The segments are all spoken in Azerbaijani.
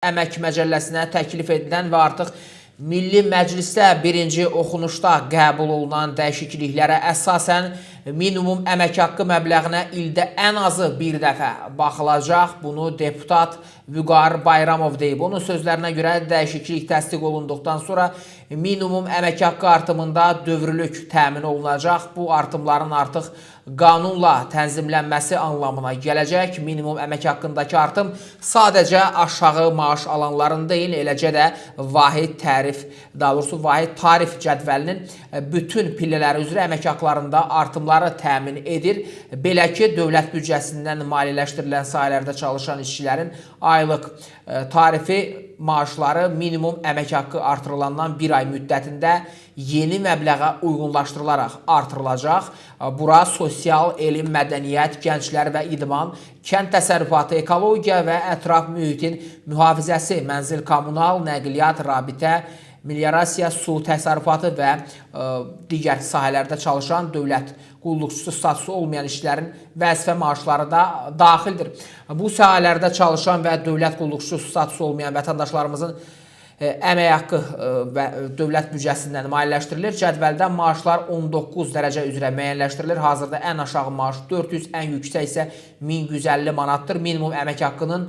Əmək Məcəlləsinə təklif edilən və artıq Milli Məclisdə birinci oxunuşda qəbul olunan dəyişikliklərə əsasən minimum əmək haqqı məbləğinə ildə ən azı bir dəfə baxılacaq. Bunu deputat Vüqar Bayramov deyib. Onun sözlərinə görə dəyişiklik təsdiq olunduqdan sonra minimum əmək haqqı artımında dövrlük təmin olunacaq. Bu artımların artıq qanunla tənzimlənməsi anlamına gələcək. Minimum əmək haqqındakı artım sadəcə aşağı maaş alanların deyil, eləcə də vahid tarif cədvəlinin bütün pillələri üzrə əmək haqqlarında artımları təmin edir. Belə ki, dövlət büdcəsindən maliyyələşdirilən sahələrdə çalışan işçilərin aylıq tarifi maaşları minimum əmək haqqı artırılandan bir ay müddətində yeni məbləğə uyğunlaşdırılaraq artırılacaq. Bura sosial, elm, mədəniyyət, gənclər və idman, kənd təsərrüfatı, ekologiya və ətraf mühitin mühafizəsi, mənzil, kommunal, nəqliyyat, rabitə, meliorasiya, su təsərrüfatı və digər sahələrdə çalışan dövlət qulluqçusu statusu olmayan işçilərin vəzifə maaşları da daxildir. Bu sahələrdə çalışan və dövlət qulluqçusu statusu olmayan vətəndaşlarımızın əmək haqqı və dövlət büdcəsindən maliyyələşdirilir. Cədvəldə maaşlar 19 dərəcə üzrə müəyyənləşdirilir. Hazırda ən aşağı maaş 400, ən yüksək isə 1150 manatdır. Minimum əmək haqqının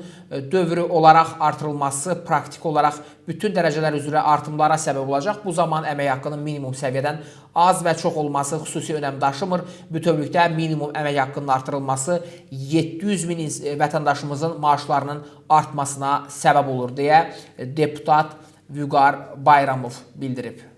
dövrü olaraq artırılması praktik olaraq bütün dərəcələr üzrə artımlara səbəb olacaq. Bu zaman əmək haqqının minimum səviyyədən az və çox olması xüsusi önəm daşımır. Bütövlükdə minimum əmək haqqının artırılması 700 min vətəndaşımızın maaşlarının artmasına səbəb olur deyə deputat Vüqar Bayramov bildirib.